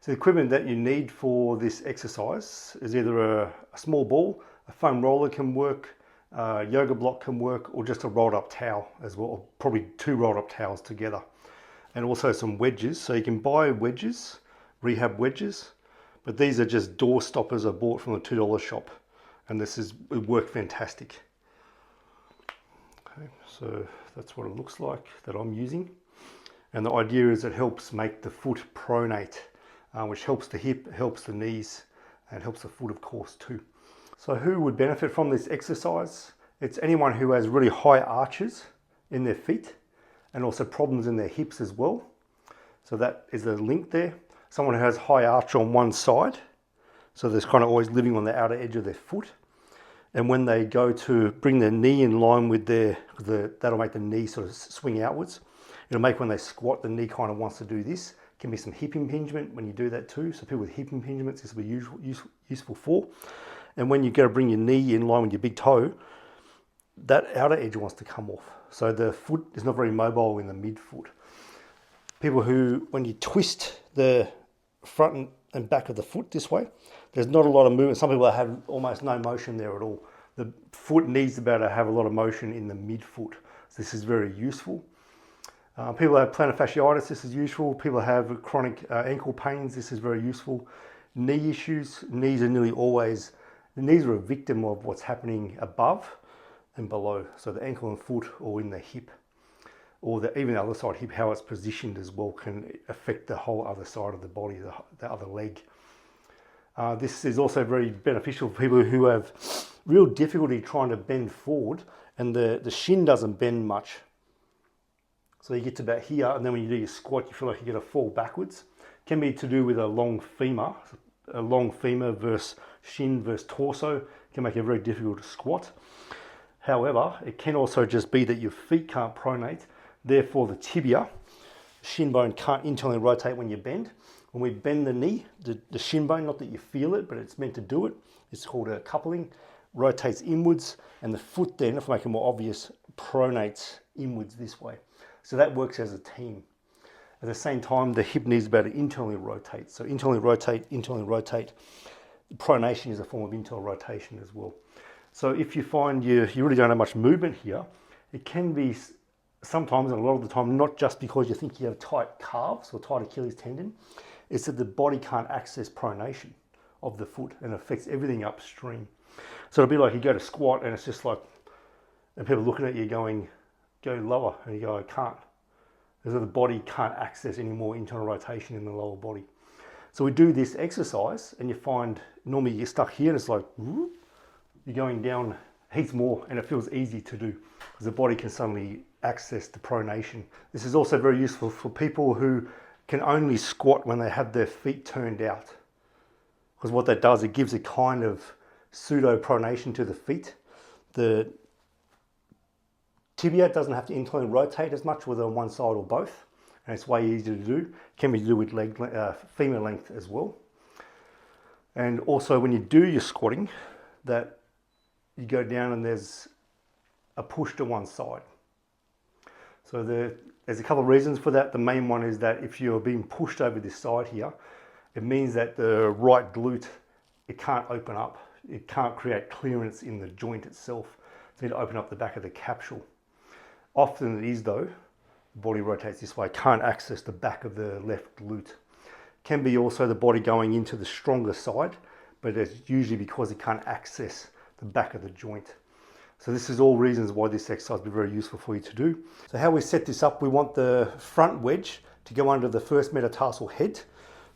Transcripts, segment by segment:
So the equipment that you need for this exercise is either a small ball, a foam roller can work, a yoga block can work, or just a rolled up towel as well, or probably 2 rolled up towels together. And also some wedges. So you can buy wedges, rehab wedges, but these are just door stoppers I bought from the $2 shop. And it worked fantastic. Okay, so that's what it looks like that I'm using. And the idea is it helps make the foot pronate, which helps the hip, helps the knees, and helps the foot of course too. So who would benefit from this exercise? It's anyone who has really high arches in their feet and also problems in their hips as well. So that is a link there. Someone who has high arch on one side, so they're kind of always living on the outer edge of their foot. And when they go to bring their knee in line with that'll make the knee sort of swing outwards. It'll make when they squat, the knee kind of wants to do this. Can be some hip impingement when you do that too. So people with hip impingements, this will be useful for. And when you go to bring your knee in line with your big toe, that outer edge wants to come off. So the foot is not very mobile in the midfoot. People who, when you twist the front and back of the foot this way, there's not a lot of movement. Some people have almost no motion there at all. The foot needs to be able to have a lot of motion in the midfoot. So this is very useful. People have plantar fasciitis, this is useful. People have chronic ankle pains, this is very useful. Knee issues, knees are nearly always, the knees are a victim of what's happening above and below. So the ankle and foot, or in the hip, or even the other side hip, how it's positioned as well can affect the whole other side of the body, the other leg. This is also very beneficial for people who have real difficulty trying to bend forward and the shin doesn't bend much. So you get to about here, and then when you do your squat, you feel like you're going to fall backwards. It can be to do with a long femur versus shin versus torso. It can make it very difficult to squat. However, it can also just be that your feet can't pronate, therefore the tibia, shin bone, can't internally rotate when you bend. When we bend the knee, the shin bone, not that you feel it, but it's meant to do it, it's called a coupling, rotates inwards, and the foot then, if I make it more obvious, pronates inwards this way. So that works as a team. At the same time, the hip needs to be able to internally rotate. So internally rotate, internally rotate. Pronation is a form of internal rotation as well. So if you find you really don't have much movement here, it can be sometimes, and a lot of the time, not just because you think you have tight calves or tight Achilles tendon, it's that the body can't access pronation of the foot and affects everything upstream. So it'll be like you go to squat and it's just like, and people looking at you going, go lower, and you go, I can't. Because the body can't access any more internal rotation in the lower body. So we do this exercise and you find, normally you're stuck here and it's like, whoop, you're going down heaps more and it feels easy to do because the body can suddenly access the pronation. This is also very useful for people who can only squat when they have their feet turned out. Because what that does, it gives a kind of pseudo pronation to the feet. The tibia doesn't have to internally rotate as much, whether on one side or both, and it's way easier to do. It can be to do with femur length as well. And also when you do your squatting, that you go down and there's a push to one side. So there's a couple of reasons for that. The main one is that if you're being pushed over this side here, it means that the right glute, it can't open up. It can't create clearance in the joint itself. So you need to open up the back of the capsule. Often it is though, the body rotates this way, can't access the back of the left glute. Can be also the body going into the stronger side, but it's usually because it can't access the back of the joint. So this is all reasons why this exercise will be very useful for you to do. So how we set this up, we want the front wedge to go under the first metatarsal head,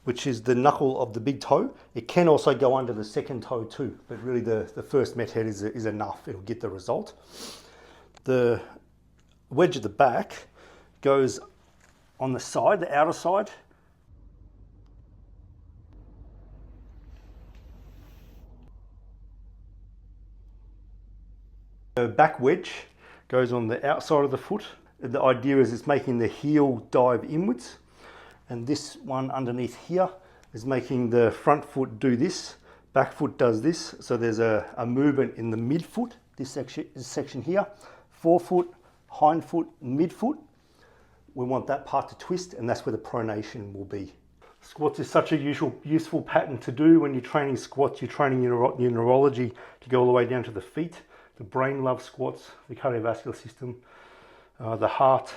which is the knuckle of the big toe. It can also go under the second toe too, but really the first met head is enough, it'll get the result. The wedge at the back goes on the side, the outer side. The back wedge goes on the outside of the foot. The idea is it's making the heel dive inwards, and this one underneath here is making the front foot do this, back foot does this. So there's a movement in the midfoot, this section here, forefoot, hind foot, midfoot. We want that part to twist, and that's where the pronation will be. Squats is such a useful pattern to do when you're training squats. You're training your neurology to go all the way down to the feet. The brain loves squats, the cardiovascular system, the heart.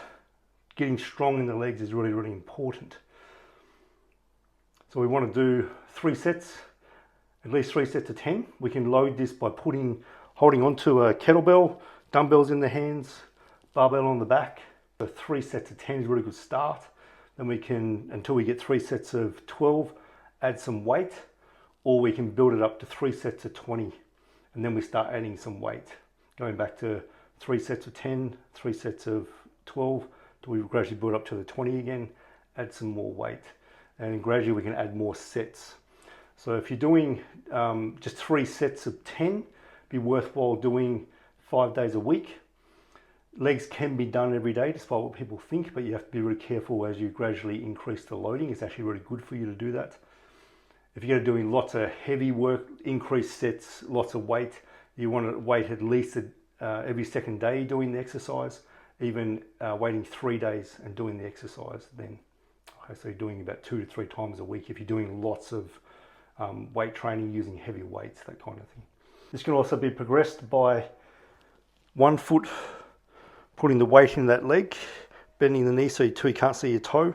Getting strong in the legs is really, really important. So we want to do 3 sets, at least 3 sets of 10. We can load this by holding onto a kettlebell, dumbbells in the hands, barbell on the back. So 3 sets of 10 is a really good start. Then we can, until we get 3 sets of 12, add some weight, or we can build it up to 3 sets of 20, and then we start adding some weight. Going back to 3 sets of 10, 3 sets of 12, till we gradually build up to the 20 again, add some more weight, and gradually we can add more sets. So if you're doing just 3 sets of 10, it'd be worthwhile doing 5 days a week. Legs can be done every day, despite what people think, but you have to be really careful as you gradually increase the loading. It's actually really good for you to do that. If you're doing lots of heavy work, increased sets, lots of weight, you want to wait at least every second day doing the exercise, even waiting 3 days and doing the exercise then. Okay, so you're doing about 2 to 3 times a week if you're doing lots of weight training using heavy weights, that kind of thing. This can also be progressed by 1 foot putting the weight in that leg, bending the knee so you can't see your toe,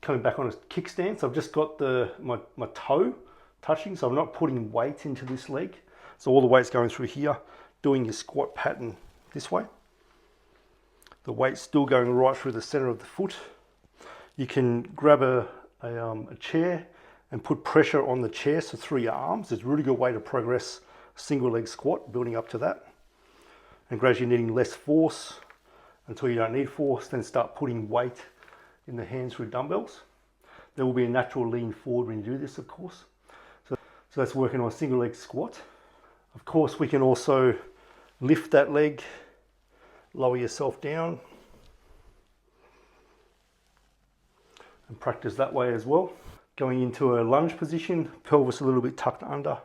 coming back on a kickstand. So I've just got my toe touching, so I'm not putting weight into this leg. So all the weight's going through here, doing your squat pattern this way. The weight's still going right through the center of the foot. You can grab a chair and put pressure on the chair, so through your arms. It's a really good way to progress a single leg squat, building up to that. And gradually needing less force until you don't need force, then start putting weight in the hands through dumbbells. There will be a natural lean forward when you do this, of course. So that's working on a single leg squat. Of course, we can also lift that leg, lower yourself down, and practice that way as well. Going into a lunge position, pelvis a little bit tucked under.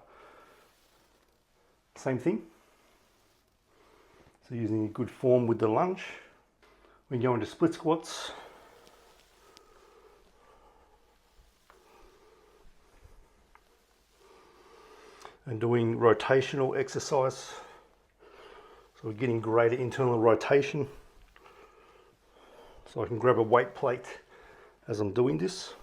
Same thing. So using a good form with the lunge. We go into split squats. And doing rotational exercise. So we're getting greater internal rotation. So I can grab a weight plate as I'm doing this.